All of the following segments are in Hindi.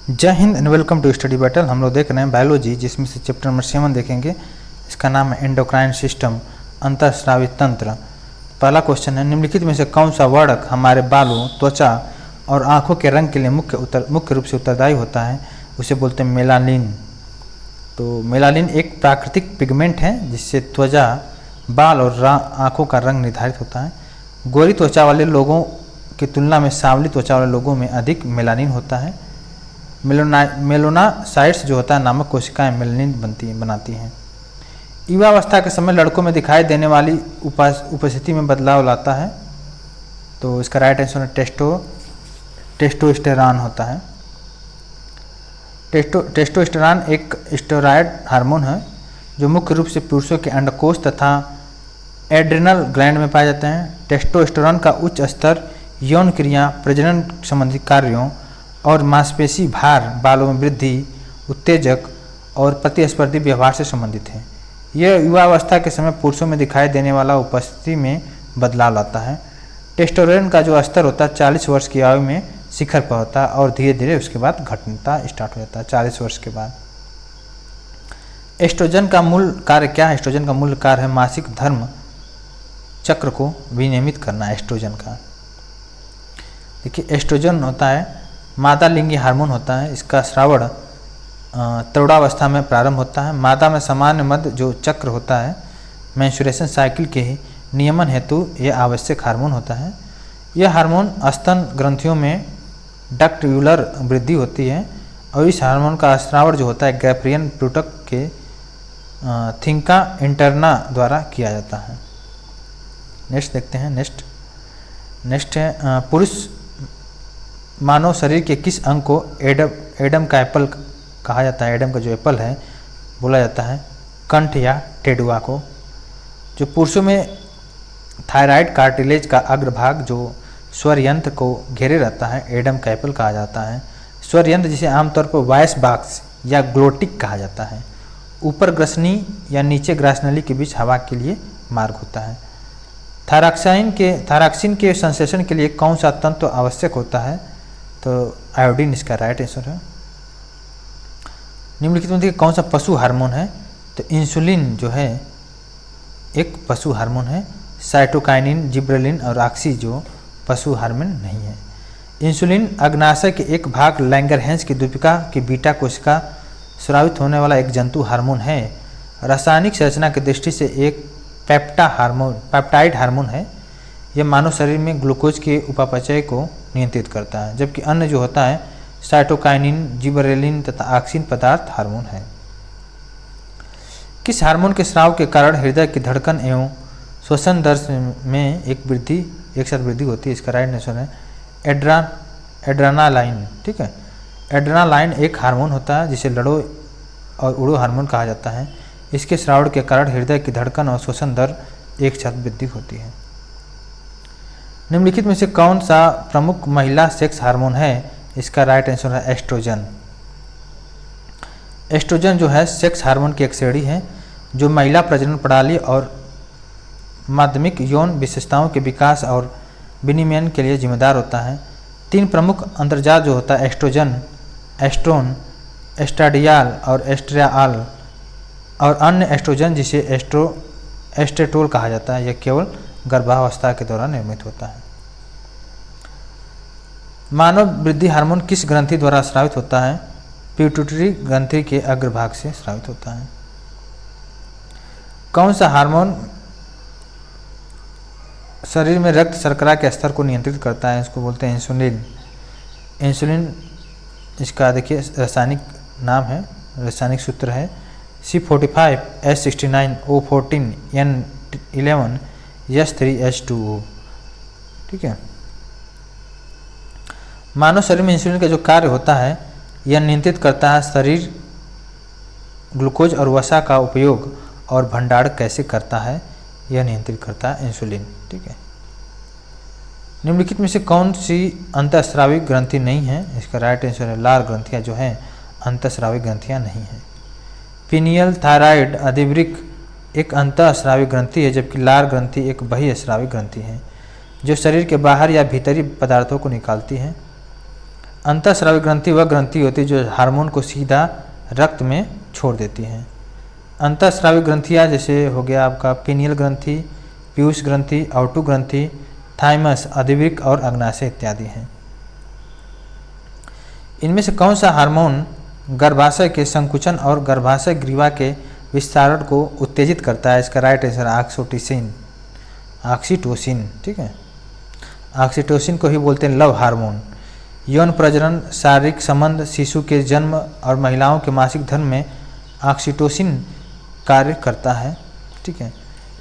जय हिंद and welcome to study battle. हम लोग देख रहे हैं बायोलॉजी, जिसमें से चैप्टर नंबर 7 देखेंगे। इसका नाम है एंडोक्राइन सिस्टम, अंतःस्रावी तंत्र। पहला क्वेश्चन है, निम्नलिखित में से कौन सा वर्णक हमारे बालों, त्वचा और आँखों के रंग के लिए मुख्य रूप से उत्तरदायी होता है? उसे बोलते हैं मेलानिन। तो मेलानिन एक प्राकृतिक पिगमेंट है जिससे त्वचा, बाल और आँखों का रंग निर्धारित होता है। गोरी त्वचा वाले लोगों की तुलना में सांवली त्वचा वाले लोगों में अधिक मेलानिन होता है। मेलानोसाइट्स जो होता है नामक कोशिकाएं मेलानिन बनाती हैं। युवावस्था के समय लड़कों में दिखाई देने वाली उपस्थिति में बदलाव लाता है। तो इसका राइट आंसर है टेस्टोस्टेरॉन होता है। टेस्टोस्टेरॉन एक स्टेरॉयड हार्मोन है जो मुख्य रूप से पुरुषों के अंडकोश तथा एड्रिनल ग्लैंड में पाए जाते हैं। टेस्टोस्टेरॉन का उच्च स्तर यौन क्रिया, प्रजनन संबंधी कार्यों और मांसपेशी भार, बालों में वृद्धि, उत्तेजक और प्रतिस्पर्धी व्यवहार से संबंधित है। यह युवावस्था के समय पुरुषों में दिखाई देने वाला उपस्थिति में बदलाव लाता है। टेस्टोस्टेरोन का जो स्तर होता है 40 वर्ष की आयु में शिखर पर होता है और धीरे धीरे उसके बाद घटना स्टार्ट हो जाता है 40 वर्ष के बाद। एस्ट्रोजन का मूल कार्य क्या है? एस्ट्रोजन का मूल कार्य है मासिक धर्म चक्र को विनियमित करना। एस्ट्रोजन का देखिए, एस्ट्रोजन होता है मादा लिंगी हार्मोन होता है। इसका श्रावण प्रौढ़ावस्था में प्रारंभ होता है। मादा में सामान्य मध्य जो चक्र होता है मेंस्ट्रुएशन साइकिल के नियमन हेतु यह आवश्यक हार्मोन होता है। यह हार्मोन स्तन ग्रंथियों में डक्ट्यूलर वृद्धि होती है और इस हार्मोन का स्रावण जो होता है गैप्रियन प्लूटक के थिंका इंटरना द्वारा किया जाता है। नेक्स्ट देखते हैं। नेक्स्ट है पुरुष मानव शरीर के किस अंग को एडम का एप्पल कहा जाता है? एडम का जो एप्पल है बोला जाता है कंठ या टेडुआ को। जो पुरुषों में थायराइड कार्टिलेज का अग्रभाग जो स्वर यंत्र को घेरे रहता है एडम का एप्पल कहा जाता है। स्वर यंत्र जिसे आमतौर पर वॉइस बॉक्स या ग्लोटिक कहा जाता है। ऊपर ग्रसनी या नीचे ग्रासनली के बीच हवा के लिए मार्ग होता है। थायरॉक्सिन के संश्लेषण के लिए कौन सा तंत्र आवश्यक होता है? तो आयोडीन इसका राइट आंसर है। निम्नलिखित में देखिए कौन सा पशु हार्मोन है? तो इंसुलिन जो है एक पशु हार्मोन है। साइटोकाइनिन, जिब्रेलिन और ऑक्सी जो पशु हार्मोन नहीं है। इंसुलिन अग्नाशय के एक भाग लैंगरहैंस की द्वीपिका की बीटा कोशिका स्रावित होने वाला एक जंतु हार्मोन है। रासायनिक संरचना की दृष्टि से एक पेप्टाइड हार्मोन है। यह मानव शरीर में ग्लूकोज के उपापचय को नियंत्रित करता है, जबकि अन्य जो होता है साइटोकाइनिन, जिबरेलिन तथा ऑक्सिन पदार्थ हार्मोन है। किस हार्मोन के स्राव के कारण हृदय की धड़कन एवं श्वसन दर में एक साथ वृद्धि होती है? इसका राइट आंसर है एड्रेनालाइन। ठीक है, एड्रेनालाइन एक हार्मोन होता है जिसे लड़ो और उड़ो हार्मोन कहा जाता है। इसके स्राव के कारण हृदय की धड़कन और श्वसन दर एक साथ वृद्धि होती है। निम्नलिखित में से कौन सा प्रमुख महिला सेक्स हार्मोन है? इसका राइट आंसर है एस्ट्रोजन। एस्ट्रोजन जो है सेक्स हार्मोन की एक श्रेणी है जो महिला प्रजनन प्रणाली और माध्यमिक यौन विशेषताओं के विकास और विनियमन के लिए जिम्मेदार होता है। 3 प्रमुख अंतर्जात जो होता है एस्ट्रोजन, एस्ट्रोन, एस्ट्राडियाल और एस्ट्रियाल और अन्य एस्ट्रोजन जिसे एस्ट्रेटोल कहा जाता है, यह केवल गर्भावस्था के दौरान निर्मित होता है। मानव वृद्धि हार्मोन किस ग्रंथि द्वारा स्रावित होता है? पिट्यूटरी ग्रंथि के अग्रभाग से स्रावित होता है। कौन सा हार्मोन शरीर में रक्त शर्करा के स्तर को नियंत्रित करता है? इसको बोलते हैं इंसुलिन। इंसुलिन इसका देखिए रासायनिक नाम है, रासायनिक सूत्र है C45H69O14N11S3H2O। ठीक है, मानव शरीर में इंसुलिन का जो कार्य होता है यह नियंत्रित करता है शरीर ग्लूकोज और वसा का उपयोग और भंडारण कैसे करता है, यह नियंत्रित करता है इंसुलिन। ठीक है, निम्नलिखित में से कौन सी अंतःस्रावी ग्रंथि नहीं है? इसका राइट आंसर है लार ग्रंथियाँ जो हैं अंतःस्रावी ग्रंथियाँ नहीं हैं। पिनियल थायराइड अधिवृक्क एक अंतःस्रावी ग्रंथि है, जबकि लार ग्रंथि एक बहिःस्रावी ग्रंथि है जो शरीर के बाहर या भीतरी पदार्थों को निकालती है। अंतःस्रावी ग्रंथि वह ग्रंथि होती है जो हार्मोन को सीधा रक्त में छोड़ देती है। अंतःस्रावी ग्रंथियाँ जैसे हो गया आपका पीनियल ग्रंथि, पीयूष ग्रंथि, आउटू ग्रंथि, थाइमस, अधिवृक्क और अग्नाशय इत्यादि हैं। इनमें से कौन सा हार्मोन गर्भाशय के संकुचन और गर्भाशय ग्रीवा के विस्तारण को उत्तेजित करता है? इसका राइट आंसर ऑक्सीटोसिन। ठीक है, ऑक्सीटोसिन को ही बोलते हैं लव हार्मोन। यौन प्रजनन, शारीरिक संबंध, शिशु के जन्म और महिलाओं के मासिक धर्म में ऑक्सीटोसिन कार्य करता है। ठीक है,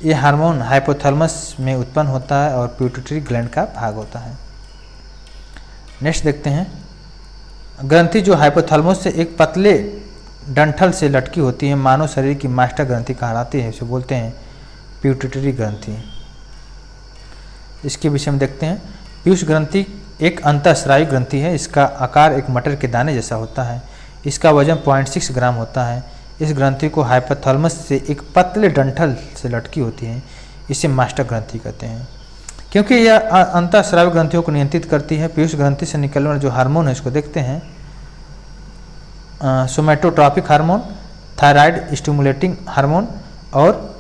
ये हार्मोन हाइपोथैलेमस में उत्पन्न होता है और पिट्यूटरी ग्लैंड का भाग होता है। नेक्स्ट देखते हैं, ग्रंथि जो हाइपोथैलेमस से एक पतले डंठल से लटकी होती है, मानव शरीर की मास्टर ग्रंथि कहलाती है, इसे बोलते हैं पिट्यूटरी ग्रंथि। इसके विषय में देखते हैं। पीयूष ग्रंथि एक अंतःस्रावी ग्रंथि है। इसका आकार एक मटर के दाने जैसा होता है। इसका वजन 0.6 ग्राम होता है। इस ग्रंथि को हाइपोथैलेमस से एक पतले डंठल से लटकी होती है, इसे मास्टर ग्रंथि कहते हैं। क्योंकि यह अंतःस्रावी ग्रंथियों को नियंत्रित करती है। पीयूष ग्रंथि से निकलने वाला जो हार्मोन है इसको देखते हैं, सोमैटोट्रॉपिक हार्मोन, थायराइड स्टिमुलेटिंग हार्मोन और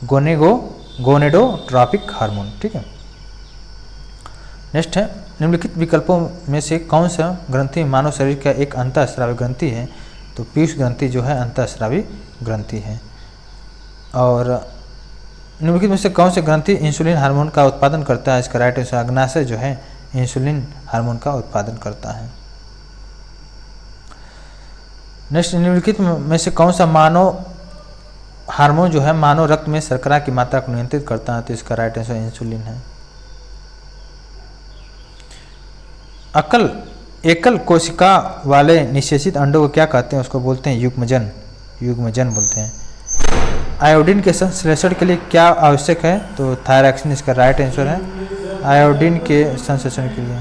गोनेडोट्रॉपिक हार्मोन। ठीक है, नेक्स्ट है, निम्नलिखित विकल्पों में से कौन सा ग्रंथि मानव शरीर का एक अंतःस्रावी ग्रंथि है? तो पीयूष ग्रंथि जो है अंतःस्रावी ग्रंथि है। और निम्नलिखित में से कौन से ग्रंथि इंसुलिन हार्मोन का उत्पादन करता है? इसका राइट आंसर अग्नाशय जो है इंसुलिन हार्मोन का उत्पादन करता है। नेक्स्ट, निम्नलिखित में से कौन सा मानव हार्मोन जो है मानव रक्त में शर्करा की मात्रा को नियंत्रित करता है? तो इसका राइट आंसर इंसुलिन है। एकल कोशिका वाले निषेचित अंडों को क्या कहते हैं? उसको बोलते हैं युग्मजन बोलते हैं। आयोडीन के संश्लेषण के लिए क्या आवश्यक है? तो थायरॉक्सिन इसका राइट आंसर है, आयोडीन के संश्लेषण के लिए।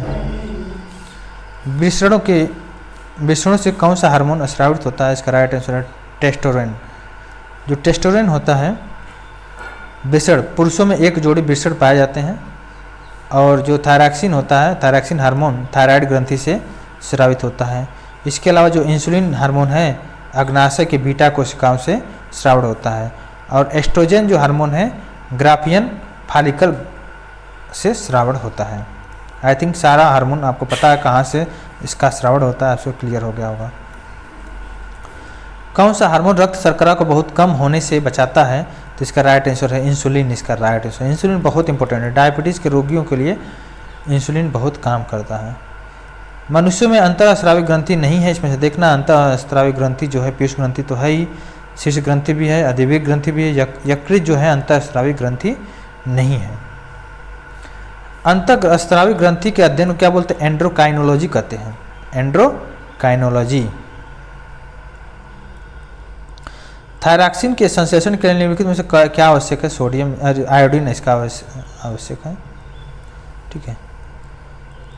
वृषणों से कौन सा हार्मोन स्रावित होता है? इसका राइट आंसर है टेस्टोस्टेरोन। जो टेस्टोस्टेरोन होता है, वृषण, पुरुषों में एक जोड़ी वृषण पाए जाते हैं, और जो थायरॉक्सिन होता है, थायरॉक्सिन हार्मोन थायराइड ग्रंथि से स्रावित होता है। इसके अलावा जो इंसुलिन हार्मोन है अग्नाशय के बीटा कोशिकाओं से स्रावित होता है, और एस्ट्रोजन जो हार्मोन है ग्राफियन फॉलिकल से स्रावित होता है। आई थिंक सारा हार्मोन आपको पता है कहाँ से इसका स्रावित होता है, आपको क्लियर हो गया होगा। कौन सा हार्मोन रक्त शर्करा को बहुत कम होने से बचाता है? तो इसका राइट आंसर है इंसुलिन। इसका राइट आंसर, इंसुलिन बहुत इंपॉर्टेंट है। डायबिटीज़ के रोगियों के लिए इंसुलिन बहुत काम करता है। मनुष्यों में अंतःस्रावी ग्रंथि नहीं है, इसमें से देखना अंतःस्रावी ग्रंथि जो है पीयूष ग्रंथि तो है ही, शीर्ष ग्रंथि भी है, अधिवृक्क ग्रंथि भी है, यकृत जो है अंतःस्रावी ग्रंथि नहीं है। अंतःस्रावी ग्रंथि के अध्ययन को क्या बोलते हैं? एंड्रोकाइनोलॉजी कहते हैं, एंड्रोकाइनोलॉजी। थायरॉक्सिन के संश्लेषण के लिए निम्नलिखित में से क्या आवश्यक है? सोडियम, आयोडीन इसका आवश्यक है। ठीक है,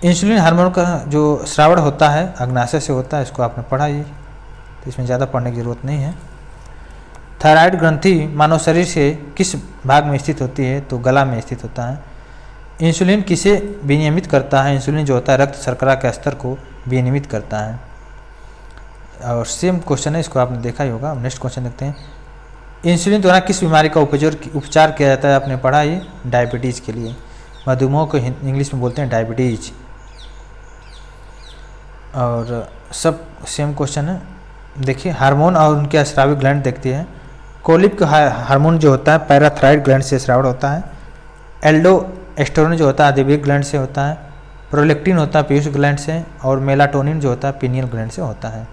इंसुलिन हार्मोन का जो स्रावण होता है अग्नाशय से होता है, इसको आपने पढ़ा ही, तो इसमें ज़्यादा पढ़ने की जरूरत नहीं है। थायराइड ग्रंथि मानव शरीर से किस भाग में स्थित होती है? तो गला में स्थित होता है। इंसुलिन किसे विनियमित करता है? इंसुलिन जो होता है रक्त शर्करा के स्तर को विनियमित करता है। और सेम क्वेश्चन है, इसको आपने देखा ही होगा। नेक्स्ट क्वेश्चन देखते हैं, इंसुलिन द्वारा किस बीमारी का उपचार किया जाता है? आपने पढ़ा ही, डायबिटीज़ के लिए। मधुमेह को इंग्लिश में बोलते हैं डायबिटीज। और सब सेम क्वेश्चन है। देखिए, हार्मोन और उनके स्रावी ग्लैंड देखती है। कोलिप का हार्मोन जो होता है पैराथायरॉइड ग्लैंड से स्रावित होता है। एल्डोस्टेरोन जो होता है अधिवृक्क ग्लैंड से होता है। प्रोलेक्टिन होता है पीयूष ग्लैंड से, और मेलाटोनिन जो होता है पीनियल ग्लैंड से होता है।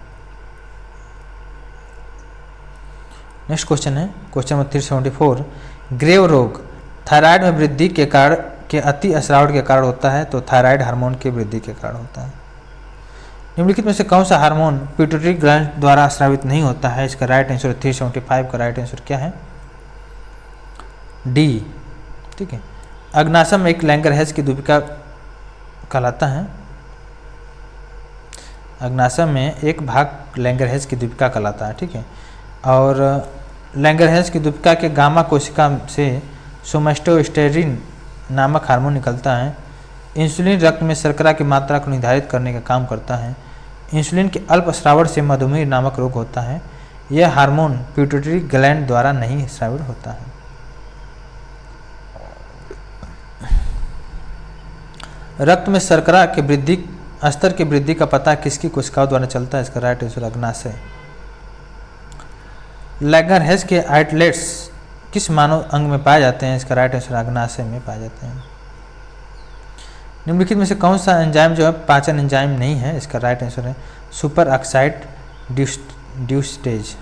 नेक्स्ट क्वेश्चन है क्वेश्चन नंबर 374, ग्रेव रोग थायराइड में वृद्धि के कारण के अति स्रावण के कारण होता है? तो थायराइड हार्मोन के वृद्धि के कारण होता है। निम्नलिखित में से कौन सा हार्मोन पिट्यूटरी ग्लैंड द्वारा स्रावित नहीं होता है? इसका राइट आंसर 375 का राइट आंसर क्या है? डी। ठीक है, अग्नाशय एक लैंगरहैंस की दूपिका कहलाता है। अग्नाशय में एक भाग लैंगरहैंस की दूपिका कहलाता है। ठीक है, और लैंगरहैंस की दूपिका के गामा कोशिका से सोमेटोस्टेरिन नामक हार्मोन निकलता है। इंसुलिन रक्त में शर्करा की मात्रा को निर्धारित करने का काम करता है। इंसुलिन के अल्प स्रावण से मधुमेह नामक रोग होता है। यह हार्मोन पिट्यूटरी ग्लैंड द्वारा नहीं स्रावित होता है। रक्त में शर्करा के वृद्धि स्तर की वृद्धि का पता किसकी कोशिकाओं द्वारा चलता है? इसका राइट आंसर अग्नाशय। लैंगरहैंस के आइटलेट्स किस मानव अंग में पाए जाते हैं? इसका राइट आंसर अग्नाशय में पाए जाते हैं। निम्नलिखित में से कौन सा एंजाइम जो है पाचन एंजाइम नहीं है? इसका राइट आंसर है सुपर ऑक्साइड ड्यूस्टेज।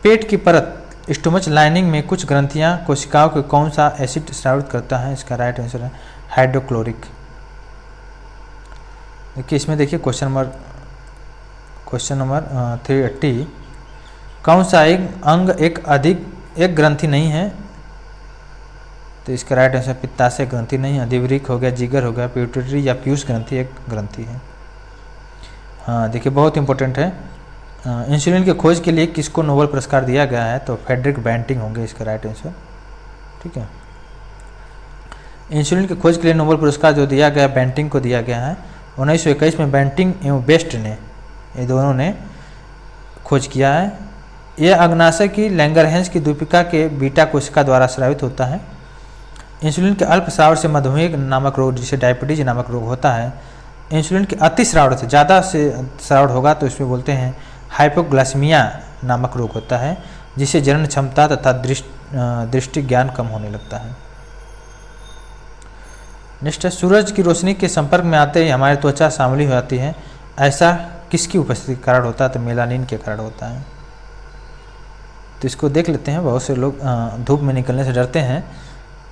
पेट की परत स्टोमच लाइनिंग में कुछ ग्रंथियां कोशिकाओं को कौन सा एसिड स्रावित करता है? इसका राइट आंसर है हाइड्रोक्लोरिक। देखिए इसमें देखिए क्वेश्चन नंबर 380 कौन सा एक अंग एक ग्रंथि नहीं है? तो इसका राइट आंसर पित्ताशय ग्रंथि नहीं, अधिवृक्क हो गया, जिगर हो गया, पिट्यूटरी या पीयूष ग्रंथि एक ग्रंथि है। हाँ देखिए बहुत इंपॉर्टेंट है। इंसुलिन की खोज के लिए किसको नोबेल पुरस्कार दिया गया है? तो फ्रेडरिक बैंटिंग होंगे इसका राइट आंसर। ठीक है, इंसुलिन की खोज के लिए नोबेल पुरस्कार जो दिया गया बैंटिंग को दिया गया है। 1921 में बैंटिंग एवं बेस्ट ने ये दोनों ने खोज किया है। यह अग्नाशय की लैंगरहैंस की द्वीपिका के बीटा कोशिका द्वारा स्रावित होता है। इंसुलिन के अल्प स्राव से मधुमेह नामक रोग जिसे डायबिटीज नामक रोग होता है। इंसुलिन के अति स्राव से ज़्यादा से स्राव होगा तो इसमें बोलते हैं हाइपोग्लाइसीमिया नामक रोग होता है, जिससे जनन क्षमता तथा दृष्टि ज्ञान कम होने लगता है। नेक्स्ट है सूरज की रोशनी के संपर्क में आते ही हमारी त्वचा सांवली हो जाती है। ऐसा किसकी उपस्थिति के कारण होता है? तो मेलानिन के कारण होता है। तो इसको देख लेते हैं। बहुत से लोग धूप में निकलने से डरते हैं,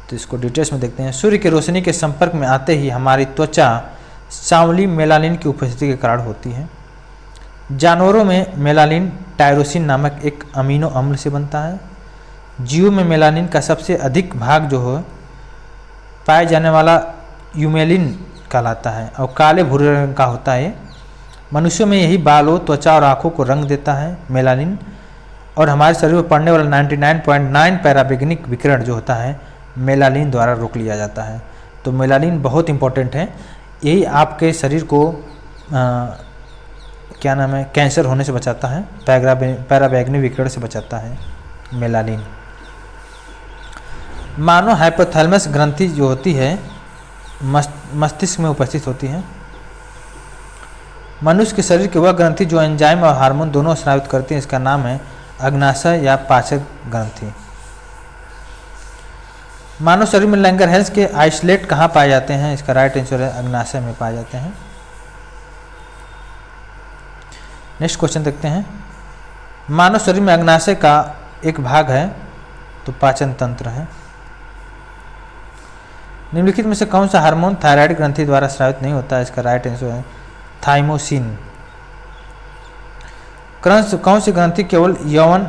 तो इसको डिटेल्स में देखते हैं। सूर्य की रोशनी के संपर्क में आते ही हमारी त्वचा सांवली मेलानिन की उपस्थिति के कारण होती है। जानवरों में मेलानिन टायरोसिन नामक एक अमीनो अम्ल से बनता है। जीवों में मेलानिन का सबसे अधिक भाग जो है पाए जाने वाला यूमेलिन कहलाता है और काले भूरे रंग का होता है। मनुष्यों में यही बालों, त्वचा और आँखों को रंग देता है मेलानिन, और हमारे शरीर में पड़ने वाला 99.9 पैराबैंगनिक विकिरण जो होता है मेलानिन द्वारा रोक लिया जाता है। तो मेलानिन बहुत इंपॉर्टेंट है, यही आपके शरीर को क्या नाम है कैंसर होने से बचाता है, पैराबैंगनिक विकिरण से बचाता है मेलानिन। मानो हाइपोथैलेमस ग्रंथि जो होती है मस्तिष्क में उपस्थित होती है। मनुष्य के शरीर की वह ग्रंथि जो एंजाइम और हार्मोन दोनों स्रावित करती है, इसका नाम है अग्नाशय या पाचक ग्रंथि। मानव शरीर में लैंगरहैंस के आइसोलेट कहाँ पाए जाते हैं? इसका राइट आंसर है अग्नाशय में पाए जाते हैं। नेक्स्ट क्वेश्चन देखते हैं। मानव शरीर में अग्नाशय का एक भाग है तो पाचन तंत्र है। निम्नलिखित में से कौन सा हार्मोन थायराइड ग्रंथि द्वारा स्रावित नहीं होता है? इसका राइट आंसर है थाइमोसिन। कौन सी ग्रंथि केवल यौवन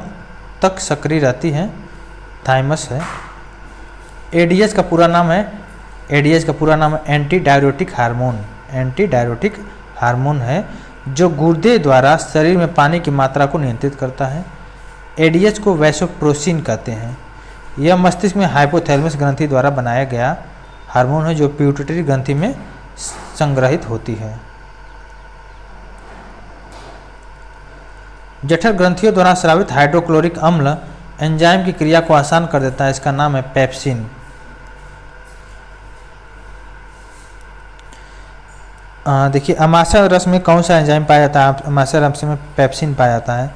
तक सक्रिय रहती है? थाइमस है। एडीएच का पूरा नाम है एंटी डायरेटिक हार्मोन है जो गुर्दे द्वारा शरीर में पानी की मात्रा को नियंत्रित करता है। एडीएच को वैसोप्रेसिन कहते हैं। यह मस्तिष्क में हाइपोथैलेमस ग्रंथि द्वारा बनाया गया हार्मोन है जो पिट्यूटरी ग्रंथि में संग्रहित होती है। जठर ग्रंथियों द्वारा स्रावित हाइड्रोक्लोरिक अम्ल एंजाइम की क्रिया को आसान कर देता है, इसका नाम है पेप्सिन। देखिए अमाशय रस में कौन सा एंजाइम पाया जाता है? अमाशय रस में पेप्सिन पाया जाता है।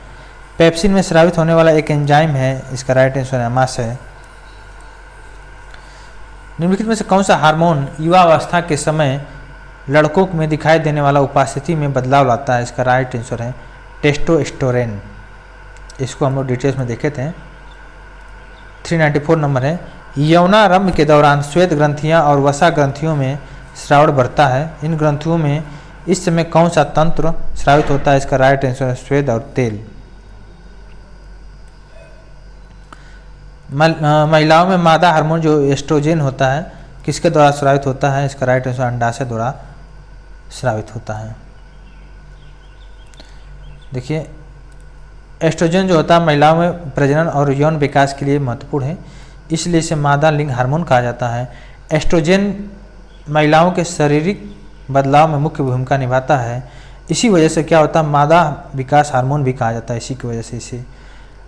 पेप्सिन में स्रावित होने वाला एक एंजाइम है, इसका राइट आंसर है अमाशय। निम्नलिखित में से कौन सा हार्मोन युवावस्था के समय लड़कों में दिखाई देने वाला उपस्थिति में बदलाव लाता है? इसका राइट आंसर है टेस्टोस्टेरोन। इसको हम लोग डिटेल्स में देखे थे। 394 नंबर है। यौनारंभ के दौरान श्वेत ग्रंथियां और वसा ग्रंथियों में स्राव बढ़ता है। इन ग्रंथियों में इस समय कौन सा तंत्र स्रावित होता है? इसका राइट आंसर है श्वेत और तेल। महिलाओं में मादा हार्मोन जो एस्ट्रोजन होता है किसके द्वारा स्रावित होता है? इसका राइट आंसर अंडाशय द्वारा स्रावित होता है। देखिए एस्ट्रोजन जो होता है महिलाओं में प्रजनन और यौन विकास के लिए महत्वपूर्ण है, इसलिए इसे मादा लिंग हार्मोन कहा जाता है। एस्ट्रोजन महिलाओं के शारीरिक बदलाव में मुख्य भूमिका निभाता है। इसी वजह से क्या होता है, मादा विकास हार्मोन भी कहा जाता है इसी की वजह से इसे।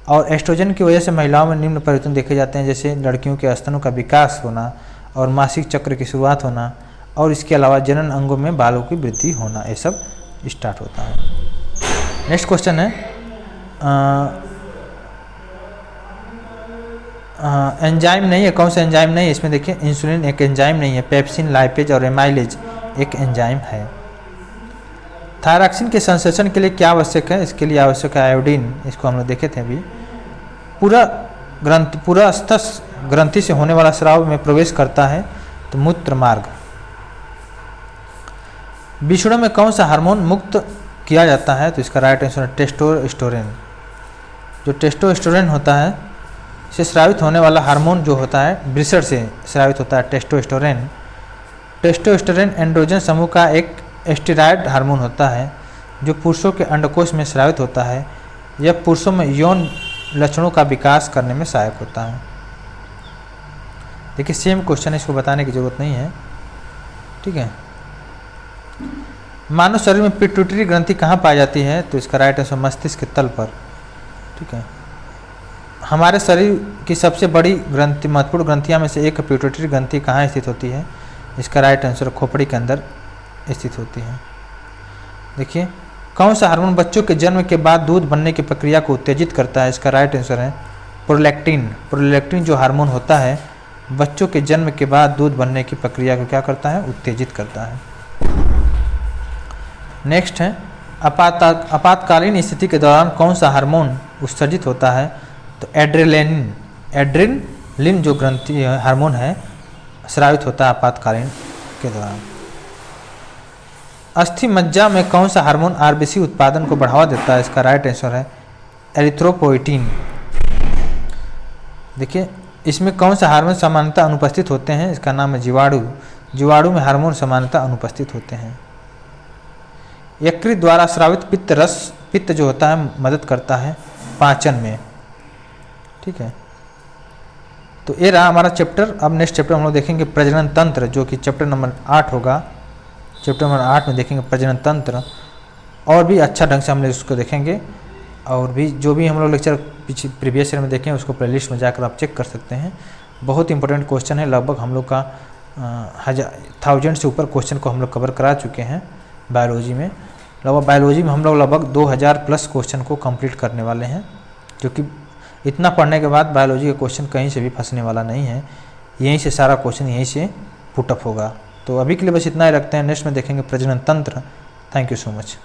और एस्ट्रोजन की वजह से महिलाओं में निम्न परिवर्तन देखे जाते हैं, जैसे लड़कियों के स्तनों का विकास होना और मासिक चक्र की शुरुआत होना, और इसके अलावा जनन अंगों में बालों की वृद्धि होना, ये सब स्टार्ट होता है। नेक्स्ट क्वेश्चन है एंजाइम नहीं है, कौन सा एंजाइम नहीं है इसमें देखिए, इंसुलिन एक एंजाइम नहीं है, पेप्सिन, लाइपेज और एमाइलेज एक एंजाइम है। थायरॉक्सिन के संश्लेषण के लिए क्या आवश्यक है, इसके लिए आवश्यक है आयोडीन, इसको हम लोग देखे थे अभी। पूरा स्तस ग्रंथि से होने वाला स्राव में प्रवेश करता है तो मूत्र मार्ग। बिछड़ों में कौन सा हार्मोन मुक्त किया जाता है, तो इसका राइट आंसर है टेस्टोस्टेरोन। जो टेस्टोस्टेरोन होता है से स्रावित होने वाला हार्मोन जो होता है, वृषण से स्रावित होता है टेस्टोस्टेरोन। टेस्टोस्टेरोन एंड्रोजन समूह का एक स्टेरॉयड हार्मोन होता है जो पुरुषों के अंडकोश में स्रावित होता है। यह पुरुषों में यौन लक्षणों का विकास करने में सहायक होता है। देखिए सेम क्वेश्चन है, इसको बताने की जरूरत नहीं है, ठीक है। मानव शरीर में पिट्यूटरी ग्रंथि कहाँ पाई जाती है, तो इसका राइट आंसर मस्तिष्क के तल पर, ठीक है। हमारे शरीर की सबसे बड़ी ग्रंथि, महत्वपूर्ण ग्रंथियाँ में से एक पिट्यूटरी ग्रंथि कहाँ स्थित होती है, इसका राइट आंसर खोपड़ी के अंदर स्थित होती है। देखिए कौन सा हार्मोन बच्चों के जन्म के बाद दूध बनने की प्रक्रिया को उत्तेजित करता है, इसका राइट आंसर है प्रोलैक्टिन। प्रोलैक्टिन जो हार्मोन होता है बच्चों के जन्म के बाद दूध बनने की प्रक्रिया को क्या करता है, उत्तेजित करता है। नेक्स्ट है आपातकालीन स्थिति के दौरान कौन सा हार्मोन उत्सर्जित होता है, तो एड्रेनालिन। एड्रेनालिन जो ग्रंथि हार्मोन है स्रावित होता है आपातकालीन के दौरान। अस्थि मज्जा में कौन सा हार्मोन आरबीसी उत्पादन को बढ़ावा देता है, इसका राइट आंसर है एरिथ्रोपोइटिन। देखिए इसमें कौन सा हार्मोन सामान्यतः अनुपस्थित होते हैं, इसका नाम है जीवाणु। जीवाणु में हार्मोन सामान्यतः अनुपस्थित होते हैं। यकृत द्वारा स्रावित पित्त रस, पित्त जो होता है मदद करता है पाचन में, ठीक है। तो ये रहा हमारा चैप्टर। अब नेक्स्ट चैप्टर हम लोग देखेंगे प्रजनन तंत्र, जो कि चैप्टर नंबर 8 होगा। चैप्टर नंबर 8 में देखेंगे प्रजनन तंत्र, और भी अच्छा ढंग से हम लोग उसको देखेंगे। और भी जो भी हम लोग लेक्चर प्रीवियस ईयर में देखें उसको प्लेलिस्ट में जाकर आप चेक कर सकते हैं। बहुत इंपॉर्टेंट क्वेश्चन है, लगभग हम लोग का 1000 से ऊपर क्वेश्चन को हम लोग कवर करा चुके हैं बायोलॉजी में। बायोलॉजी में हम लोग लगभग 2000 प्लस क्वेश्चन को कंप्लीट करने वाले हैं, जो कि इतना पढ़ने के बाद बायोलॉजी का क्वेश्चन कहीं से भी फंसने वाला नहीं है। यहीं से सारा क्वेश्चन यहीं से पुटअप होगा। तो अभी के लिए बस इतना ही रखते हैं, नेक्स्ट में देखेंगे प्रजनन तंत्र। Thank you so much.